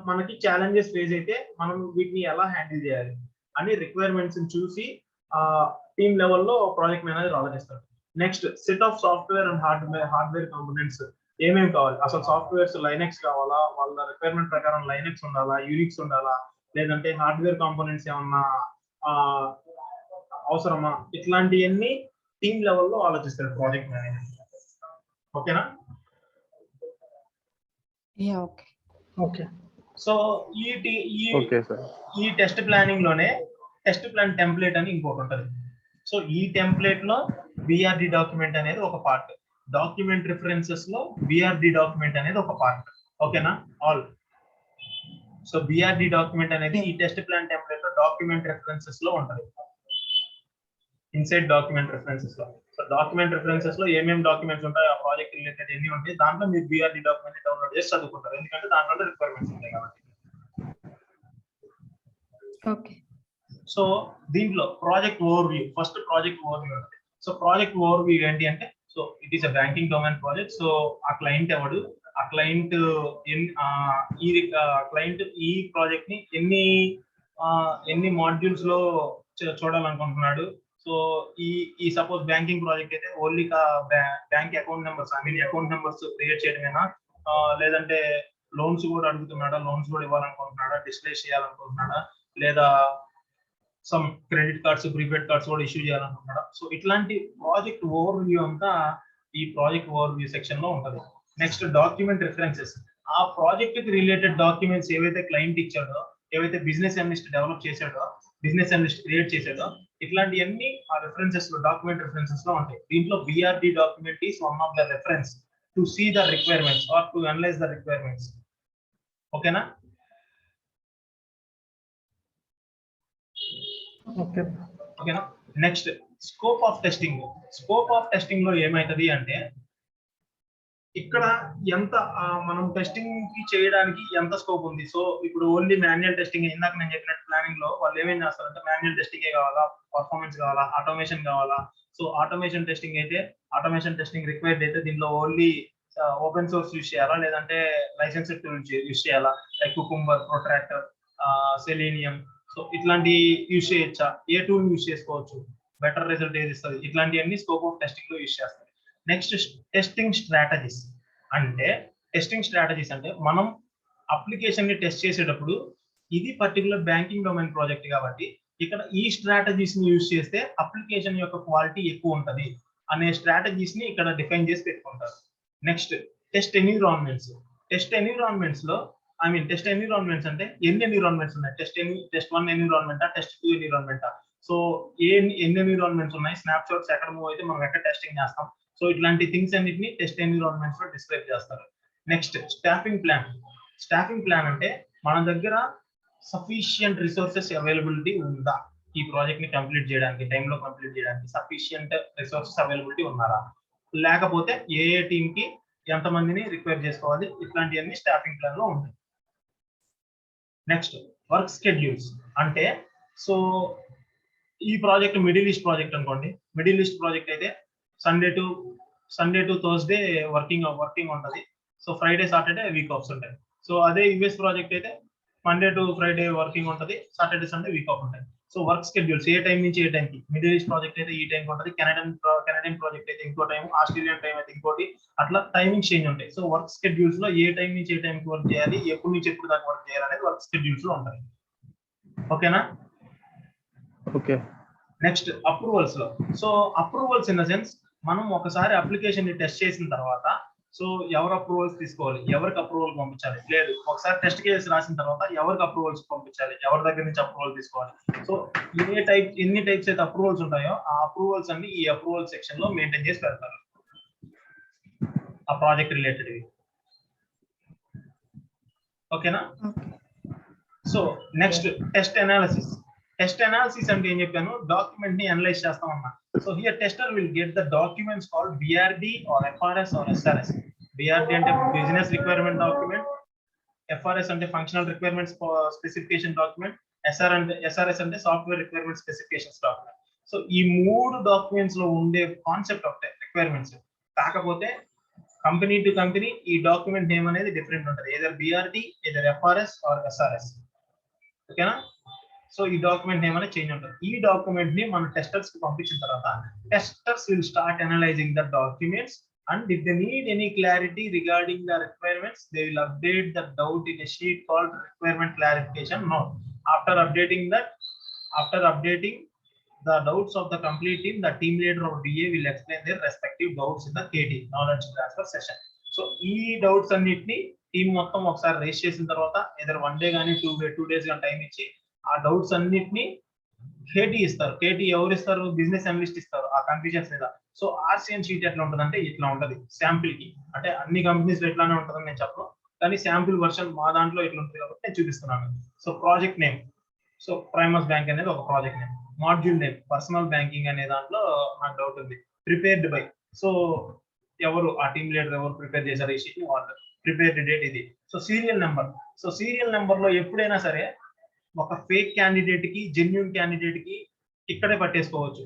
మనకి ఛాలెంజెస్ ఫేస్ అయితే మనం వీటిని ఎలా హ్యాండిల్ చేయాలి అని రిక్వైర్మెంట్స్ చూసి టీమ్ లెవెల్లో ప్రాజెక్ట్ మేనేజర్ ఆలోచిస్తారు. Next set of software and hardware components ఏమేమి కావాలి. అసలు సాఫ్ట్వేర్స్ లైనెక్స్ కావాలా, వాళ్ళ రిక్వైర్మెంట్ ప్రకారం లైనెక్స్ ఉండాలా, యూనిక్స్ ఉండాలా, లేదంటే హార్డ్వేర్ కాంపోనెంట్స్ ఏమన్నా అవసరమా, ఇట్లాంటివన్నీ టీమ్ లెవెల్లో ఆలోచిస్తారు ప్రాజెక్ట్ మేనేజర్. ఓకేనా? ఓకే. సో ఈ టెస్ట్ ప్లానింగ్ లోనే టెస్ట్ ప్లాన్ టెంప్లెట్ అని ఇంకోటి ఉంటుంది. సో ఈ టెంప్లెట్ లో బిఆర్డి డాక్యుమెంట్ అనేది ఒక పార్ట్, డాక్యుమెంట్ రిఫరెన్సెస్ లో బిఆర్డి డాక్యుమెంట్ అనేది ఒక పార్ట్. ఓకేనా? ఆల్. సో బిఆర్డి డాక్యుమెంట్ అనేది ఈ టెస్ట్ ప్లాన్ టెంప్లెట్ లో డాక్యుమెంట్ రిఫరెన్సెస్ లో ఉంటుంది, ఇన్సైడ్ డాక్యుమెంట్ రిఫరెన్సెస్ లో. సో డాక్యుమెంట్ రిఫరెన్సెస్ లో ఏమేమి డాక్యుమెంట్స్ ఉంటాయి, ఆ ప్రాజెక్ట్ రిలేటెడ్ ఎన్ని ఉంటాయి, దాంట్లో మీరు బిఆర్డి డాక్యుమెంట్ డౌన్లోడ్ చేసి చదువుకుంటారు, ఎందుకంటే దాంట్లో రిక్వైర్మెంట్స్ ఉంటాయి కాబట్టి. ఓకే. సో దీంట్లో project overview, first project overview ఉంటుంది. సో ప్రాజెక్ట్ ఓవర్ వ్యూ ఏంటి అంటే, so it is a banking domain project. So ఆ క్లయింట్ ఎవడు, ఆ క్లయింట్ ఈ ప్రాజెక్ట్ ని ఎన్ని మాడ్యూల్స్ లో చూడాలనుకుంటున్నాడు. సో ఈ సపోజ్ బ్యాంకింగ్ ప్రాజెక్ట్ అయితే only bank account numbers, account numbers create చేయడమేనా, లేదంటే లోన్స్ కూడా అడుగుతున్నాడా, లోన్స్ కూడా ఇవ్వాలనుకుంటున్నాడా, డిస్ప్లే చేయాలనుకుంటున్నాడా, లేదా some credit cards, prepaid cards కూడా ఇష్యూ చేయాలనుకుంటున్నాడా. సో ఇట్లాంటి ప్రాజెక్ట్ ఓవర్ వ్యూ అంతా ఈ ప్రాజెక్ట్ ఓవర్ వ్యూ సెక్షన్ లో ఉంటుంది. నెక్స్ట్ డాక్యుమెంట్ రిఫరెన్సెస్, ఆ ప్రాజెక్ట్ కి రిలేటెడ్ డాక్యుమెంట్స్ ఏవైతే క్లయింట్ ఇచ్చాడో, ఏవైతే బిజినెస్ అనలిస్ట్ డెవలప్ చేశాడో, బిజినెస్ అనలిస్ట్ క్రియేట్ చేశాడో, ఇట్లాంటివన్నీ ఆ రిఫరెన్సెస్ లో, డాక్యుమెంట్ రిఫరెన్సెస్ లో ఉంటాయి. దీంట్లో BRD document is one of the reference to see the requirements or to analyse the requirements. ఓకేనా? ఓకేనా? Next scope of testing. Scope of testing లో ఏమైతుంది అంటే ఇక్కడ ఎంత మనం టెస్టింగ్ కి చేయడానికి ఎంత స్కోప్ ఉంది. సో ఇప్పుడు ఓన్లీ మాన్యువల్ టెస్టింగ్, ఇందాక నేను చెప్పినట్టు ప్లానింగ్ లో వాళ్ళు ఏమేం చేస్తారంటే మాన్యువల్ టెస్టింగ్ కావాలా, పర్ఫార్మెన్స్ కావాలా, ఆటోమేషన్ కావాలా. సో ఆటోమేషన్ టెస్టింగ్ అయితే, ఆటోమేషన్ టెస్టింగ్ రిక్వైర్డ్ అయితే దీనిలో ఓన్లీ ఓపెన్ సోర్స్ యూజ్ చేయాలా, లేదంటే లైసెన్స్డ్ టూల్స్ యూజ్ చేయాలా, like cucumber, protractor, selenium. So ఇట్లాంటి యూజ్ చేయొచ్చా, ఏ టూల్ యూజ్ చేసుకోవచ్చు, బెటర్ రిజల్ట్ ఏది ఇస్తుంది, ఇట్లాంటివన్నీ స్కోప్ ఆఫ్ టెస్టింగ్ లో యూజ్ చేస్తారు. Next testing strategies. Testing strategies అంటే మనం అప్లికేషన్ ని టెస్ట్ చేసేటప్పుడు ఇది పర్టికులర్ బ్యాంకింగ్ డొమైన్ ప్రాజెక్ట్ కాబట్టి ఇక్కడ ఈ స్ట్రాటజీస్ ని యూజ్ చేస్తే అప్లికేషన్ యొక్క క్వాలిటీ ఎక్కువ ఉంటది అనే స్ట్రాటజీస్ ని ఇక్కడ డిఫైన్ చేసి పెట్టుకుంటారు. Next test environments. Test environments అంటే ఎన్ని ఎన్విరాన్మెంట్స్ ఉన్నాయి, టెస్ట్ 1 ఎన్విరాన్మెంటా, టెస్ట్ 2 ఎన్విరాన్మెంటా. సో ఎన్ని ఎన్విరాన్మెంట్స్ ఉన్నాయి, స్నాప్ షాట్స్ ఎక్కడ మూవ్ అయితే మనం ఎక్కడ టెస్టింగ్ చేస్తాం. సో ఇట్లాంటి థింగ్స్ అన్నిటిని టెస్ట్ ఎన్విరాన్మెంట్స్ లో డిస్క్రైబ్ చేస్తారు. Next staffing plan. Staffing plan అంటే మన దగ్గర సఫిషియంట్ రిసోర్సెస్ అవైలబిలిటీ ఉందా, ఈ ప్రాజెక్ట్ ని కంప్లీట్ చేయడానికి, టైంలో కంప్లీట్ చేయడానికి సఫిషియంట్ రిసోర్సెస్ అవైలబిలిటీ ఉన్నారా, లేకపోతే ఏ టీమ్ కి ఎంతమందిని రిక్వైర్ చేసుకోవాలి, ఇట్లాంటివన్నీ స్టాఫింగ్ ప్లాన్ లో ఉంటాయి. నెక్స్ట్ వర్క్ స్కెడ్యూల్స్ అంటే సో ఈ ప్రాజెక్ట్ మిడిల్ ఈస్ట్ ప్రాజెక్ట్ అనుకోండి. మిడిల్ ఈస్ట్ ప్రాజెక్ట్ అయితే సండే టు థర్స్డే వర్కింగ్ ఉంటుంది. So Friday Saturday week offs ఉంటాయి. సో అదే యుఎస్ ప్రాజెక్ట్ అయితే మండే టు ఫ్రైడే వర్కింగ్ ఉంటుంది, సాటర్డే సండే వీక్ ఆఫ్ ఉంటాయి. సో వర్క్ షెడ్యూల్స్ ఏ time నుంచి ఏ టైంకి, మిడిల్ ఈస్ట్ ప్రాజెక్ట్ అయితే ఈ టైంకి ఉంటుంది, కెనడియన్ ప్రాజెక్ట్ అయితే ఇంకో టైం, ఆస్ట్రేలియన్ టైం అయితే ఇంకోటి, అట్లా టైమింగ్ చేంజ్ ఉంటాయి. సో వర్క్ షెడ్యూల్స్ లో ఏ టైం నుంచి ఏ టైంకి వర్క్ చేయాలి, ఎప్పుడు నుంచి ఎప్పుడు దాకా వర్క్ చేయాలి అనేది వర్క్ షెడ్యూల్స్ లో ఉంటాయి. ఓకేనా? ఓకే. నెక్స్ట్ అప్రూవల్స్ లో. So approvals in the sense, మనం ఒకసారి అప్లికేషన్ ని టెస్ట్ చేసిన తర్వాత సో ఎవరు అప్రూవల్స్ తీసుకోవాలి, ఎవరికి అప్రూవల్ పంపించాలి, లేదు ఒకసారి టెస్ట్ కేసు రాసిన తర్వాత ఎవరికి అప్రూవల్స్ పంపించాలి, ఎవరి దగ్గర నుంచి అప్రూవల్ తీసుకోవాలి. సో ఎన్ని టైప్స్ అయితే అప్రూవల్స్ ఉంటాయో ఆ అప్రూవల్స్ అన్ని ఈ అప్రూవల్ సెక్షన్ లో మెయింటైన్ చేసి పెడతారు ఆ ప్రాజెక్ట్ రిలేటెడ్. ఓకేనా? So next test analysis. Test analysis అంటే ఏం చెప్పాను, డాక్యుమెంట్ ని అనలైజ్ చేస్తామన్నా. So here tester will get the documents called BRD or FRS or SRS. BRD అంటే బిజినెస్ రిక్వైర్మెంట్ డాక్యుమెంట్, ఎఫ్ఆర్ఎస్ అంటే functional requirements specification document, SRS అంటే software requirement specifications document. So ఈ 3 documents లో ఉండే concept ఒకటే requirements. కాకపోతే company to company ఈ document name అనేది డిఫరెంట్ ఉంటుంది, either బిఆర్డి, either FRS or SRS. ఓకేనా? సో ఈ డాక్యుమెంట్ నేమ్ అనేది చేంజ్ ఉంటుంది. ఈ డాక్యుమెంట్ ని మన టెస్టర్స్ కి పంపించిన తర్వాత testers will start analysing the documents and if they need any clarity regarding the requirements they will update the doubt in a sheet called requirement clarification note. After updating the doubts of the complete team, the team leader of DA will explain their respective doubts in the KT knowledge transfer session. So ఈ doubts అన్నిటిని team మొత్తం ఒకసారి race చేసిన తర్వాత ఏదైనా 1 day కానీ 2 days కానీ time ఇచ్చి ఆ డౌట్స్ అన్నిటిని కేటీ ఇస్తారు. కేటీ ఎవరు ఇస్తారు? బిజినెస్ అనలిస్ట్ ఇస్తారు ఆ కన్ఫ్యూజన్స్ మీద. సో ఆర్సిఎన్ షీట్ ఎట్లా ఉంటుంది అంటే ఇట్లా ఉంటుంది శాంపిల్ కి. అంటే అన్ని కంపెనీస్ లో ఎట్లానే ఉంటుందని నేను చెప్పను, కానీ శాంపిల్ వర్షన్ మా దాంట్లో ఇట్లా ఉంటుంది కాబట్టి నేను చూపిస్తున్నాను. So project name, so Primus bank అనేది ఒక project name. Module name personal banking అనే దాంట్లో నాకు డౌట్ ఉంది. ప్రిపేర్డ్ బై, సో ఎవరు ఆ టీమ్ లీడర్ ఎవరు ప్రిపేర్ చేశారు ఈ షీట్ ని, వాళ్ళు ప్రిపేర్డ్ డేట్ ఇది. So serial number, so serial number లో ఎప్పుడైనా సరే ఒక ఫేక్ క్యాండిడేట్ కి జెన్యూన్ క్యాండిడేట్ కి ఇక్కడే పట్టేసుకోవచ్చు.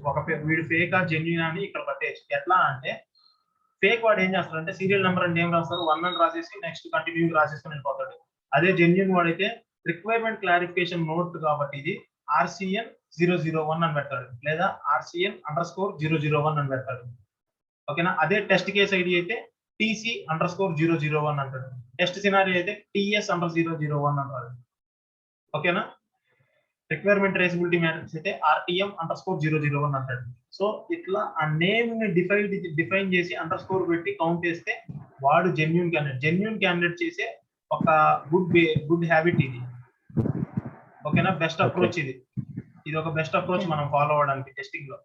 వీడు ఫేక్ ఆ జెన్యూన్ అని ఇక్కడ పట్టేయచ్చు. ఎట్లా అంటే ఫేక్ వాడు ఏం చేస్తాడంటే సీరియల్ నెంబర్ అంటే ఏం రాస్తారు, 1 అని రాసేసి నెక్స్ట్ కంటిన్యూ రాసేసుకుని వెళ్ళిపోతాడు. అదే జెన్యూన్ వాడైతే రిక్వైర్మెంట్ క్లారిఫికేషన్ నోట్ కాబట్టి ఇది RCN 001 అని పెడతాడు, లేదా RCN_001 అని పెడతాడు. ఓకేనా? అదే టెస్ట్ కేస్ ఐడి అయితే TC_001 అంటాడు. టెస్ట్ సినారీ అయితే TS_001 అంటాడు. ఓకేనా? రిక్వైర్మెంట్ ట్రేసబిలిటీ మ్యాట్రిక్స్ అయితే RTM_001 అంటాడు. సో ఇట్లా ఆ నేమ్ ని డిఫైన్ చేసి అండర్స్కోర్ పెట్టి కౌంట్ చేస్తే వాడు జెన్యూన్ క్యాండిడేట్. జెన్యూన్ క్యాండిడేట్ చేసే ఒక గుడ్ హ్యాబిట్ ఇది. ఓకేనా? బెస్ట్ అప్రోచ్ ఇది ఒక బెస్ట్ అప్రోచ్ మనం ఫాలో అవడానికి టెస్టింగ్ లో.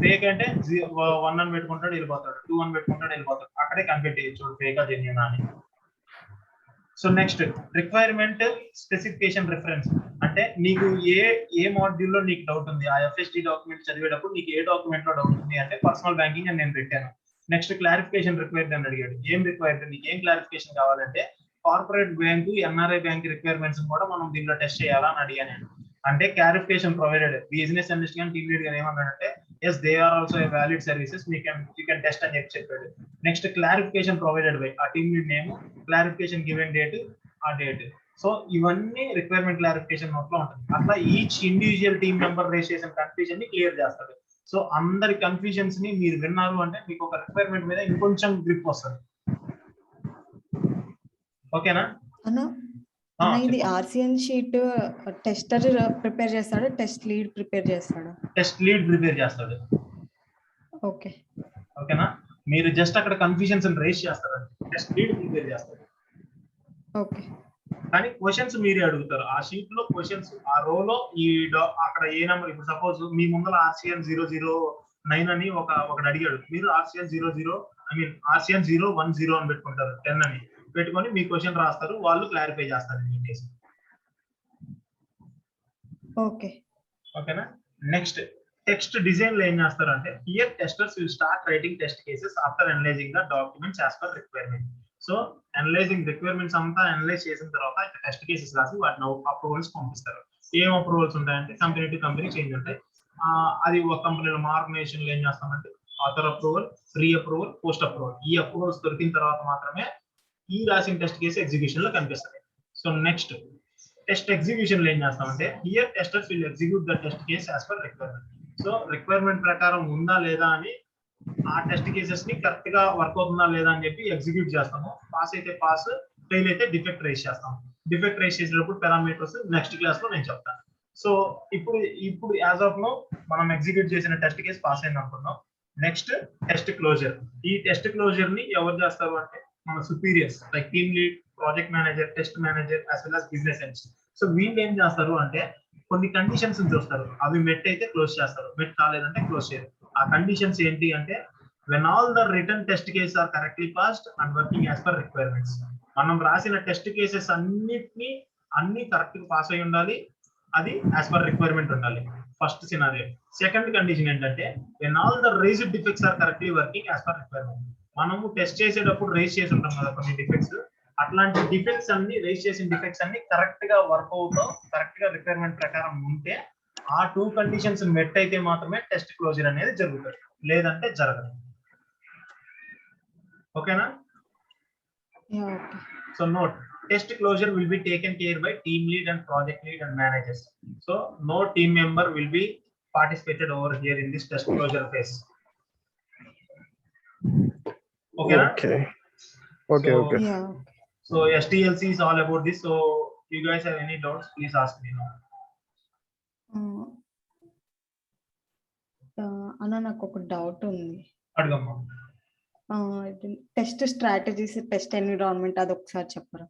ఫేక్ అంటే 1 అని పెట్టుకుంటాడు వెళ్ళిపోతాడు, 2 అని పెట్టుకుంటాడు వెళ్ళిపోతాడు, అక్కడే కన్ఫ్యూజ్ చేయొచ్చు ఫేకా జెన్యూనా అని. So next requirement specification reference అంటే నీకు ఏ మాడ్యూల్ లో నీకు డౌట్ ఉంది, ఆ FSD డాక్యుమెంట్ చదివేటప్పుడు నీకు ఏ డాక్యుమెంట్ లో డౌట్ ఉంది అంటే పర్సనల్ బ్యాంకింగ్ అని నేను పెట్టాను. నెక్స్ట్ క్లారిఫికేషన్ రిక్వైర్డ్ అని అడిగాడు. ఏం రిక్వైర్డ్, నీకు ఏం క్లారిఫికేషన్ కావాలంటే corporate bank NRI bank requirements కూడా మనం దీంట్లో టెస్ట్ చేయాలని అడిగాను. అంటే క్లారిఫికేషన్ ప్రొవైడెడ్. బిజినెస్ అనలిస్ట్ కానీ టీమ్ లీడ్ కానీ ఏమన్నాడంటే yes they are also a valid services you can test అని చెప్పాడు. నెక్స్ట్ క్లారిఫికేషన్ ప్రొవైడెడ్ బై ఆ team lead name, clarification given date, ఆ డేట్. సో ఇవన్నీ రిక్వైర్మెంట్ క్లారిఫికేషన్ నోట్ లో ఉంటుంది. అట్లా each individual team member raise చేసిన కన్ఫ్యూజన్ ని క్లియర్ చేస్తాడు. సో అందరి కన్ఫ్యూజన్స్ ని మీరు విన్నారు అంటే మీకు ఒక రిక్వైర్మెంట్ మీద ఇంకొంచెం గ్రిప్ వస్తుంది. ఓకేనా? ఇది RCN షీట్ టెస్టర్ ప్రిపేర్ చేస్తాడు, టెస్ట్ లీడ్ ప్రిపేర్ చేస్తాడు? టెస్ట్ లీడ్ ప్రిపేర్ చేస్తాడు. ఓకే. ఓకేనా? మీరు జస్ట్ అక్కడ కన్ఫ్యూజన్స్ రేస్ చేస్తారు, టెస్ట్ లీడ్ ప్రిపేర్ చేస్తాడు. ఓకే. కానీ క్వశ్చన్స్ మీరే అడుగుతారు ఆ షీట్ లో. క్వశ్చన్స్ ఆ రోలో అక్కడ ఏ నెంబర్, ఇప్పుడు సపోజ్ మీ ముందర RCN 009 అని ఒకటి అడిగాడు, మీరు RCN 010 అని పెట్టుకుంటారు, 10 అని పెట్టుకొని మీ క్వశ్చన్ రాస్తారు, వాళ్ళు క్లారిఫై చేస్తారు. ఓకే. ఓకేనా? నెక్స్ట్ టెక్స్ట్ డిజైన్ లో ఏం చేస్తారు అంటే here testers will start writing test cases after analysing the documents as per requirement. So analysing requirements అంతా అనలైజ్ చేసిన తర్వాత టెస్ట్ కేసెస్ రాసి వాటిని అప్రూవల్స్ పంపిస్తారు. ఏం అప్రూవల్స్ ఉంటాయంటే కంపెనీ టు కంపెనీ చేంజ్ ఉంటాయి. అది ఒక కంపెనీలో మా ఆర్గనైజేషన్ లో ఏం చేస్తామంటే author approval, pre approval, post approval, ఈ అప్రూవల్స్ దొరికిన తర్వాత మాత్రమే ఈ రాసిన టెస్ట్ కేసు ఎగ్జిక్యూషన్ లో కనిపిస్తుంది. సో నెక్స్ట్ టెస్ట్ ఎగ్జిక్యూషన్ లో ఏం చేస్తామంటే here testers will execute the test case as per requirement. So requirement ప్రకారం ఉందా లేదా అని ఆ టెస్ట్ కేసెస్ ని కరెక్ట్ గా వర్క్ అవుతుందా లేదా అని చెప్పి ఎగ్జిక్యూట్ చేస్తాము. పాస్ అయితే పాస్, ఫెయిల్ అయితే డిఫెక్ట్ రైజ్ చేస్తాము. డిఫెక్ట్ రైజ్ చేసేటప్పుడు పారామీటర్స్ నెక్స్ట్ క్లాస్ లో నేను చెప్తాను. సో ఇప్పుడు యాజ్ ఆఫ్ నో మనం ఎగ్జిక్యూట్ చేసిన టెస్ట్ కేసు పాస్ అయింది అనుకున్నాం. Next test closure. ఈ టెస్ట్ క్లోజర్ ని ఎవరు చేస్తారు అంటే మన superiors like team lead, project manager, test manager as well as business ends. So వీళ్ళు ఏం చేస్తారు అంటే కొన్ని కండిషన్స్ చూస్తారు, అవి మెట్ అయితే క్లోజ్ చేస్తారు, మెట్ కాలేదంటే క్లోజ్ చేయరు. ఆ కండిషన్స్ ఏంటి అంటే when all the written test cases are correctly passed and working as per requirements. మనం రాసిన టెస్ట్ కేసెస్ అన్ని కరెక్ట్ గా పాస్ అయి ఉండాలి, అది యాజ్ పర్ రిక్వైర్మెంట్ ఉండాలి. First scenario. సెకండ్ కండిషన్ ఏంటంటే when all the raised defects are correctly working as per requirement. మనము టెస్ట్ చేసేటప్పుడు రైజ్ చేసి ఉంటాం కదా కొన్ని డిఫెక్ట్స్, అట్లాంటి డిఫెక్ట్స్ అన్ని రైజ్ చేసిన డిఫెక్ట్స్ అన్ని కరెక్ట్ గా వర్క్ అవుతాం, కరెక్ట్ గా రిక్వైర్మెంట్ ప్రకారం ఉంటే ఆ 2 కండిషన్స్ మెట్ అయితే మాత్రమే టెస్ట్ క్లోజర్ అనేది జరుగుతుంది, లేదంటే జరగదు. ఓకేనా? So note, test closure will be taken care by team lead and project lead and managers. So no team member will be participated over here in this test closure phase. Okay. Okay. Yeah. So STLC is all about this. So you guys have any doubts, please ask me now. అన్న నాకు ఒక doubt ఉంది. అడగమ్మా. Test strategies, test environment అది ఒకసారి చెప్పరా?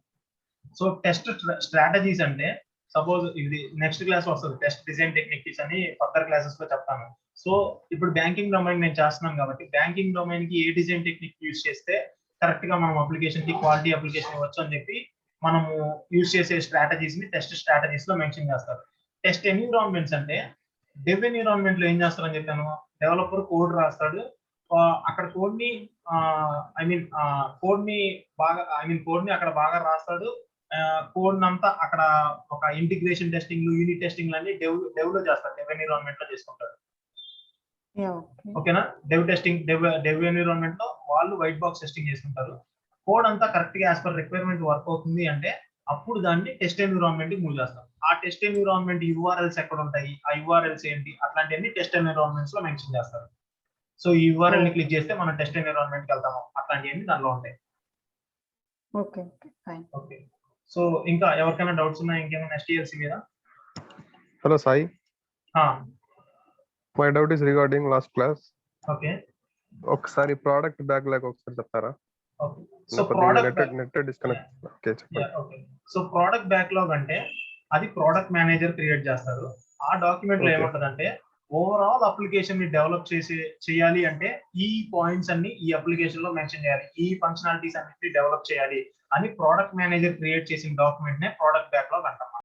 So test strategies అంటే suppose ఇది next class వస్తుంది, టెస్ట్ డిజైన్ టెక్నిక్స్ అని ఫర్దర్ క్లాసెస్ లో చెప్తాను. సో ఇప్పుడు బ్యాంకింగ్ డొమైన్ నేను చేస్తున్నాం కాబట్టి బ్యాంకింగ్ డొమైన్ కి ఏ డిజైన్ టెక్నిక్ యూజ్ చేస్తే కరెక్ట్ గా మనం అప్లికేషన్ కి క్వాలిటీ అప్లికేషన్ ఇవ్వచ్చు అని చెప్పి మనము యూజ్ చేసే స్ట్రాటజీస్ ని టెస్ట్ స్ట్రాటజీస్ లో మెన్షన్ చేస్తారు. టెస్ట్ ఎన్విరాన్మెంట్స్ అంటే డెవ్ ఎన్విరాన్మెంట్ లో ఏం చేస్తారని చెప్పాను, డెవలపర్ కోడ్ రాస్తాడు, అక్కడ కోడ్ ని అక్కడ బాగా రాస్తాడు, కోడ్ అంతా అక్కడ ఒక ఇంటిగ్రేషన్ టెస్టింగ్, యూనిట్ టెస్టింగ్ అన్ని డెవ్ లో చేస్తారు, డెవ్ ఎన్విరాన్మెంట్ లో చేసుకుంటారు. ఓకేనా? డెవ్ ఎన్విరాన్మెంట్ లో వాళ్ళు వైట్ బాక్స్ టెస్టింగ్ చేసుకుంటారు. కోడ్ అంతా కరెక్ట్ గా యాజ్ పర్ రిక్వైర్మెంట్ వర్క్ అవుతుంది అంటే అప్పుడు దాన్ని టెస్ట్ ఎన్విరాన్మెంట్ కి మూవ్ చేస్తాం. ఆ టెస్ట్ ఎన్విరాన్మెంట్ యూఆర్ఎల్స్ ఎక్కడ ఉంటాయి, ఆ యూఆర్ఎల్స్ ఏంటి, అట్లాంటివన్నీ టెస్ట్ ఎన్విరాన్మెంట్స్ లో మెన్షన్ చేస్తారు. సో ఈ యూఆర్ఎల్ ని క్లిక్ చేస్తే మనం టెస్ట్ ఎన్విరాన్మెంట్ కి వెళ్తాము, అట్లాంటివన్నీ దానిలో ఉంటాయి. ఓకే. సో ఇంకా ఎవరికైనా డౌట్స్ ఉన్నాయా ఇంకేమైనా STLC మీద? Hello Sai. My doubt is regarding last class. Okay. ఒకసారి ప్రోడక్ట్ బ్యాక్లాగ్ ఒకసారి చెప్తారా? Okay. So product net disconnect. Okay చెప్పండి. ఓకే. సో ప్రోడక్ట్ బ్యాక్లాగ్ అంటే అది ప్రోడక్ట్ మేనేజర్ క్రియేట్ చేస్తారు. ఆ డాక్యుమెంట్ లో ఏముంటదంటే ఓవరాల్ అప్లికేషన్ ని డెవలప్ చేయాలి అంటే ఈ పాయింట్స్ అన్ని ఈ అప్లికేషన్ లో మెన్షన్ చేయాలి, ఈ ఫంక్షనాలిటీస్ అన్నిటిని డెవలప్ చేయాలి అని ప్రోడక్ట్ మేనేజర్ క్రియేట్ చేసిన డాక్యుమెంట్ నే ప్రోడక్ట్ బ్యాక్లాగ్ అంటాం.